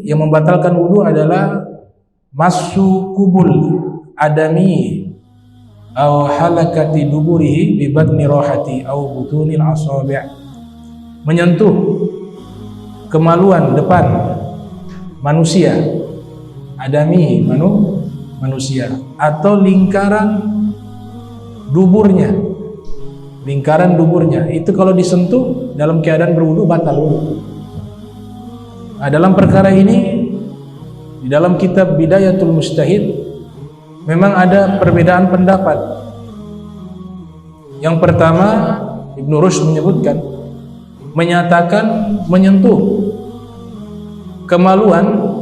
yang membatalkan wudu adalah masu kubul adami au halakati duburihi bi batni rohati au butunil asabi', menyentuh kemaluan depan manusia, adami manusia, atau lingkaran duburnya, itu kalau disentuh dalam keadaan berwudu batal wudu. Nah, dalam perkara ini di dalam kitab Bidayatul Mujtahid memang ada perbedaan pendapat. Yang pertama, Ibnu Rushd menyatakan menyentuh kemaluan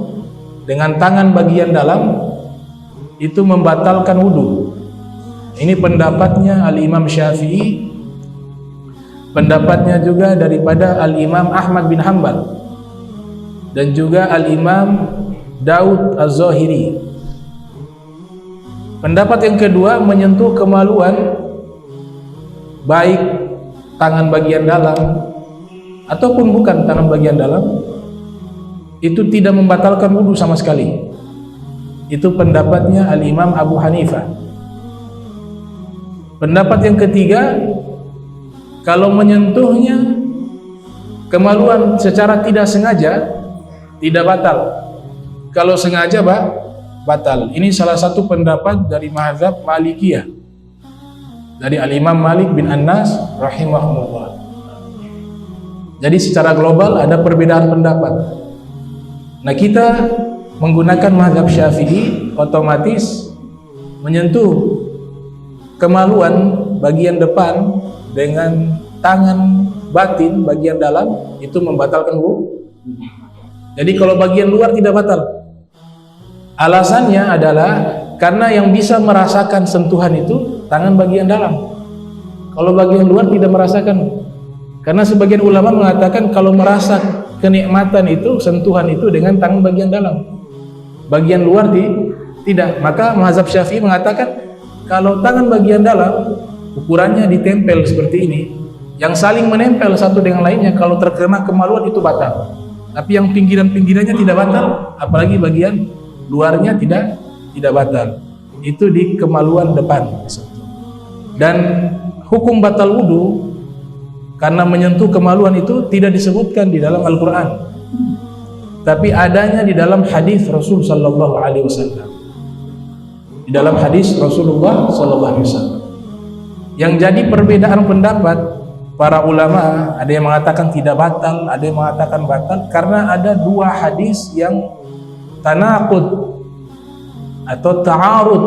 dengan tangan bagian dalam itu membatalkan wudu. Ini pendapatnya Al-Imam Syafi'i, pendapatnya juga daripada Al-Imam Ahmad bin Hanbal dan juga Al-Imam Daud Az-Zahiri. Pendapat yang kedua, menyentuh kemaluan baik tangan bagian dalam ataupun bukan tangan bagian dalam itu tidak membatalkan wudu sama sekali. Itu pendapatnya Al-Imam Abu Hanifah. Pendapat yang ketiga, kalau menyentuhnya kemaluan secara tidak sengaja tidak batal. Kalau sengaja batal. Ini salah satu pendapat dari mazhab Malikiyah, dari Al-Imam Malik bin Anas rahimahullah. Jadi secara global ada perbedaan pendapat. Nah, kita menggunakan mazhab Syafi'i, otomatis menyentuh kemaluan bagian depan dengan tangan batin bagian dalam itu membatalkan wudu. Jadi kalau bagian luar tidak batal. Alasannya adalah karena yang bisa merasakan sentuhan itu tangan bagian dalam. Kalau bagian luar tidak merasakan. Karena sebagian ulama mengatakan kalau merasa kenikmatan itu, sentuhan itu dengan tangan bagian dalam. Bagian luar tidak. Maka mazhab Syafi'i mengatakan kalau tangan bagian dalam ukurannya ditempel seperti ini, yang saling menempel satu dengan lainnya, kalau terkena kemaluan itu batal. Tapi yang pinggiran-pinggirannya tidak batal, apalagi bagian luarnya tidak batal. Itu di kemaluan depan. Dan hukum batal wudu karena menyentuh kemaluan itu tidak disebutkan di dalam Al-Quran, tapi adanya di dalam hadis Rasul sallallahu alaihi wasallam. Di dalam hadis Rasulullah sallallahu alaihi wasallam. Yang jadi perbedaan pendapat para ulama, ada yang mengatakan tidak batal, ada yang mengatakan batal, karena ada dua hadis yang tanaqud atau ta'arud.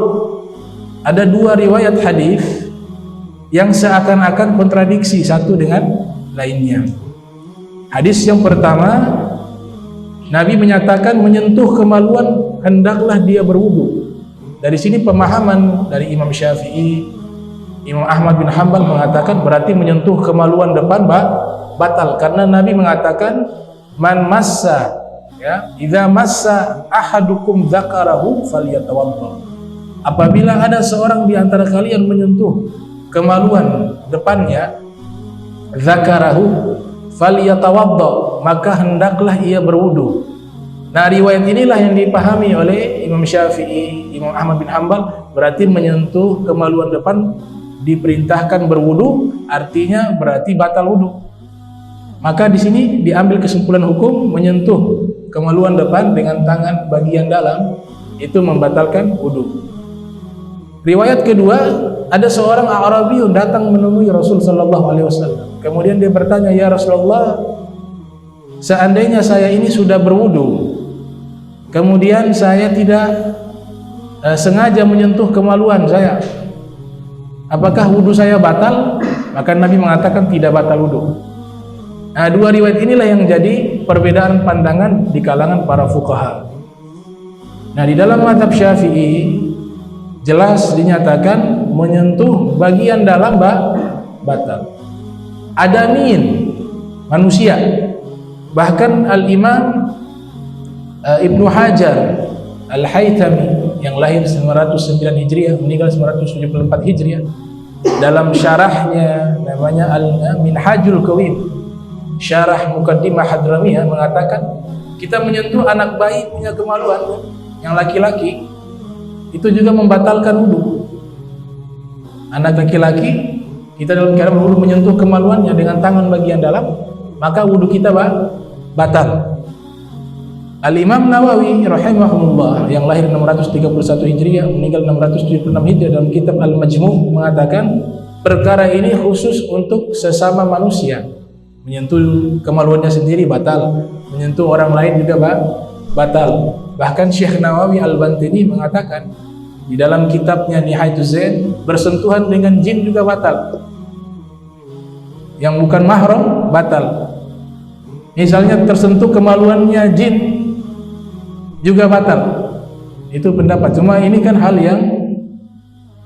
Ada dua riwayat hadis yang seakan-akan kontradiksi satu dengan lainnya. Hadis yang pertama, Nabi menyatakan menyentuh kemaluan hendaklah dia berwudu. Dari sini pemahaman dari Imam Syafi'i, Imam Ahmad bin Hanbal mengatakan berarti menyentuh kemaluan depan batal, karena Nabi mengatakan man massa, ya, idza massa ahadukum dzakarahu falyatawadda. Apabila ada seorang di antara kalian menyentuh kemaluan depannya, dzakarahu falyatawadda, maka hendaklah ia berwudu. Nah, riwayat inilah yang dipahami oleh Imam Syafi'i, Imam Ahmad bin Hanbal, berarti menyentuh kemaluan depan diperintahkan berwudu, artinya berarti batal wudu. Maka di sini diambil kesimpulan hukum menyentuh kemaluan depan dengan tangan bagian dalam itu membatalkan wudu. Riwayat kedua, ada seorang Arabiyun datang menemui Rasul sallallahu alaihi wasallam. Kemudian dia bertanya, "Ya Rasulullah, seandainya saya ini sudah berwudu, kemudian saya tidak sengaja menyentuh kemaluan saya, apakah wudu saya batal?" Maka Nabi mengatakan tidak batal wudu. Nah, dua riwayat inilah yang jadi perbedaan pandangan di kalangan para fuqaha. Nah, di dalam mazhab Syafi'i jelas dinyatakan menyentuh bagian dalam batal. Adamin, manusia. Bahkan Al-Imam Ibnu Hajar Al-Haythami yang lahir 909 Hijriah, meninggal 974 Hijriah, dalam syarahnya namanya Al-Minhajul Qawim, syarah Muqaddimah Hadramiyah, mengatakan Kita menyentuh anak bayi punya kemaluan yang laki-laki, itu juga membatalkan wudu. Anak laki-laki kita dalam keadaan berwudu menyentuh kemaluannya dengan tangan bagian dalam, maka wudu kita batal. Al-Imam Nawawi rahimahullah yang lahir 631 Hijriah meninggal 676 Hijriah dalam kitab Al-Majmu' mengatakan perkara ini khusus untuk sesama manusia. Menyentuh kemaluannya sendiri batal, menyentuh orang lain juga batal. Bahkan Syekh Nawawi Al-Bantini mengatakan di dalam kitabnya Nihayatuz Zain, bersentuhan dengan jin juga batal. Yang bukan mahram batal. Misalnya tersentuh kemaluannya jin juga batal. Itu pendapat. Cuma ini kan hal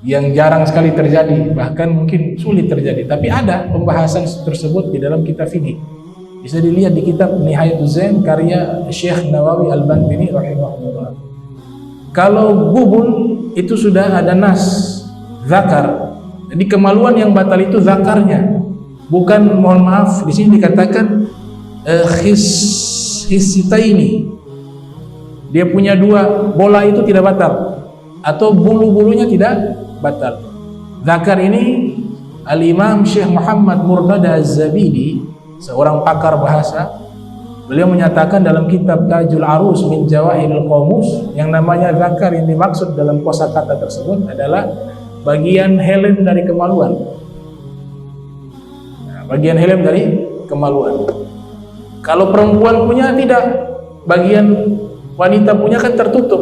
yang jarang sekali terjadi, bahkan mungkin sulit terjadi. Tapi ada pembahasan tersebut di dalam kitab fikih. Bisa dilihat di kitab Nihayatuz Zain karya Syekh Nawawi Al-Bantini rahimahullah. Kalau gubul itu sudah ada nas zakar. Jadi kemaluan yang batal itu zakarnya. Bukan, mohon maaf, di sini dikatakan khissitaini. Dia punya dua bola itu tidak batal, atau bulu-bulunya tidak batal. Zakar ini Al-Imam Syekh Muhammad Murtada Az-Zabidi, seorang pakar bahasa, beliau menyatakan dalam kitab Tajul Arus min Jawahiril Qamus, yang namanya zakar yang dimaksud dalam kosakata tersebut adalah bagian helm dari kemaluan. Nah, bagian helm dari kemaluan. Kalau perempuan punya tidak, bagian wanita punya kan tertutup,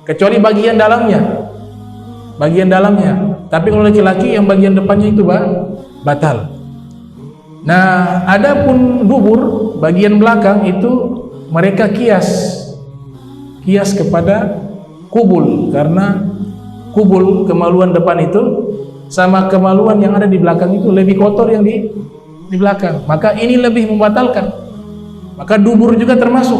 kecuali bagian dalamnya. Tapi kalau laki-laki yang bagian depannya itu batal. Nah, adapun dubur bagian belakang itu mereka kias kepada kubul, karena kubul kemaluan depan itu sama kemaluan yang ada di belakang itu lebih kotor yang di belakang, maka ini lebih membatalkan. Maka dubur juga termasuk.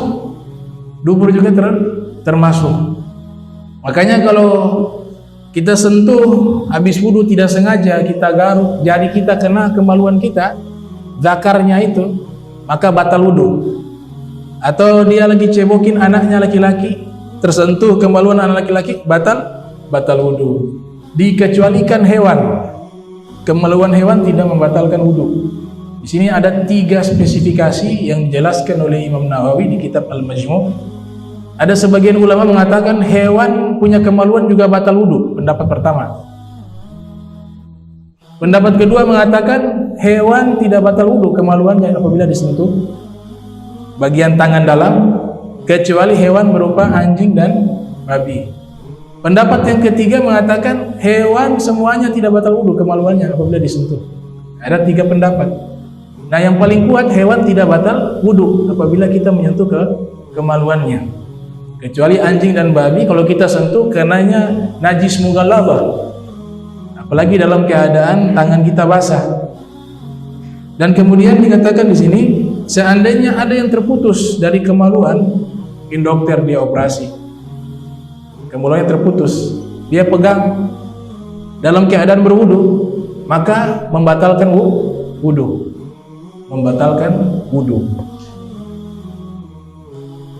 Makanya kalau kita sentuh habis wudu tidak sengaja, kita garuk, jari kita kena kemaluan kita, zakarnya itu, maka batal wudu. Atau dia lagi cebokin anaknya laki-laki, tersentuh kemaluan anak laki-laki, batal wudu. Dikecualikan hewan. Kemaluan hewan tidak membatalkan wudu. Di sini ada 3 spesifikasi yang dijelaskan oleh Imam Nawawi di kitab Al-Majmu'. Ada sebagian ulama mengatakan hewan punya kemaluan juga batal wudu, pendapat pertama. Pendapat kedua mengatakan hewan tidak batal wudu kemaluannya apabila disentuh bagian tangan dalam, kecuali hewan berupa anjing dan babi. Pendapat yang ketiga mengatakan hewan semuanya tidak batal wudu kemaluannya apabila disentuh. Ada 3 pendapat. Nah, yang paling kuat hewan tidak batal wudu apabila kita menyentuh ke kemaluannya. Kecuali anjing dan babi, kalau kita sentuh kenanya najis mughalladhah. Apalagi dalam keadaan tangan kita basah. Dan kemudian dikatakan di sini, seandainya ada yang terputus dari kemaluan, mungkin dokter dia operasi, kemaluannya terputus, dia pegang dalam keadaan berwudu, maka membatalkan wudu.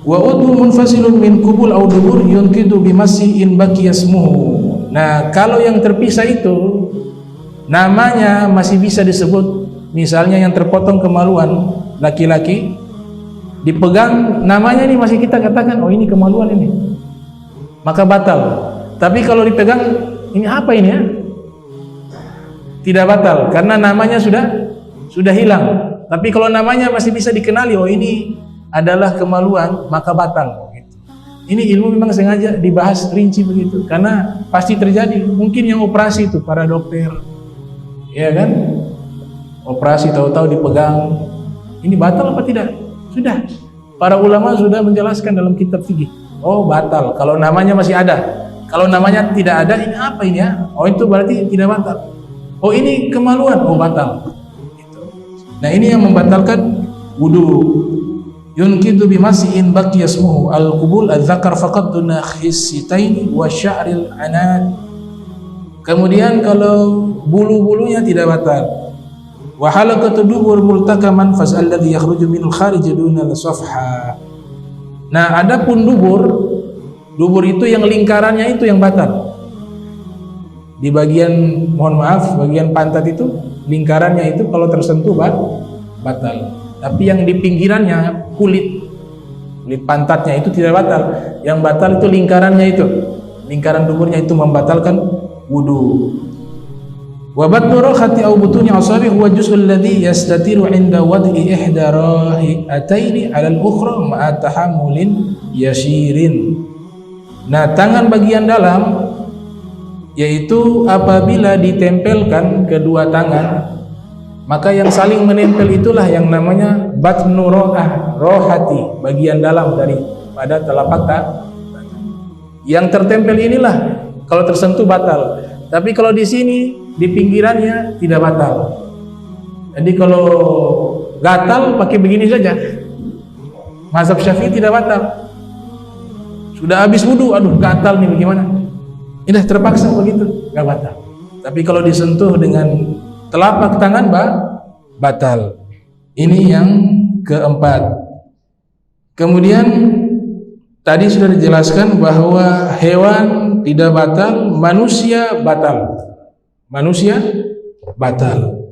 Wa udhu munfasilun min kubul au dubur yunqidu bimassi in baqiya ismuhu. Nah, kalau yang terpisah itu namanya masih bisa disebut, misalnya yang terpotong kemaluan laki-laki dipegang, namanya ini masih kita katakan oh ini kemaluan ini, maka batal. Tapi kalau dipegang ini apa ini ya? Tidak batal karena namanya sudah hilang. Tapi kalau namanya masih bisa dikenali, oh ini adalah kemaluan, maka batal. Ini ilmu memang sengaja dibahas rinci begitu, karena pasti terjadi. Mungkin yang operasi itu para dokter, ya kan? Operasi tahu-tahu dipegang, ini batal apa tidak? Sudah, para ulama sudah menjelaskan dalam kitab fikih. Oh batal, kalau namanya masih ada. Kalau namanya tidak ada, ini apa ini ya? Oh itu berarti tidak batal. Oh ini kemaluan, oh batal. Nah ini yang membatalkan wudu. Yunqidu bimasi'in baqiya ismuhu al-qubul al-dzakar faqad duna khissitaini wa sya'ril anad. Kemudian kalau bulu-bulunya tidak batal. Wa halaqatu dubur multakaman fas'alladzi yakhruju minal kharij duna al-safha. Nah, adapun dubur itu yang lingkarannya itu yang batal. Di bagian, mohon maaf, bagian pantat itu lingkarannya itu kalau tersentuh batal. Tapi yang di pinggirannya kulit pantatnya itu tidak batal. Yang batal itu lingkarannya itu. Lingkaran duburnya itu membatalkan wudu. Wa batnu rakhati aw butuni asabi huwa juz'ul ladzi yastatiru 'inda wad'i ihda rahataini 'ala al-ukhra ma'a tahammulin yasirin. Nah, tangan bagian dalam yaitu apabila ditempelkan kedua tangan, maka yang saling menempel itulah yang namanya batnu rohati, bagian dalam dari pada telapak tangan. Yang tertempel inilah kalau tersentuh batal. Tapi kalau di sini di pinggirannya tidak batal. Jadi kalau gatal pakai begini saja. Mazhab Syafi'i tidak batal. Sudah habis wudu, aduh gatal nih bagaimana? Ini terpaksa begitu, nggak batal. Tapi kalau disentuh dengan telapak tangan batal. Ini yang keempat. Kemudian tadi sudah dijelaskan bahwa hewan tidak batal, manusia batal. Manusia batal.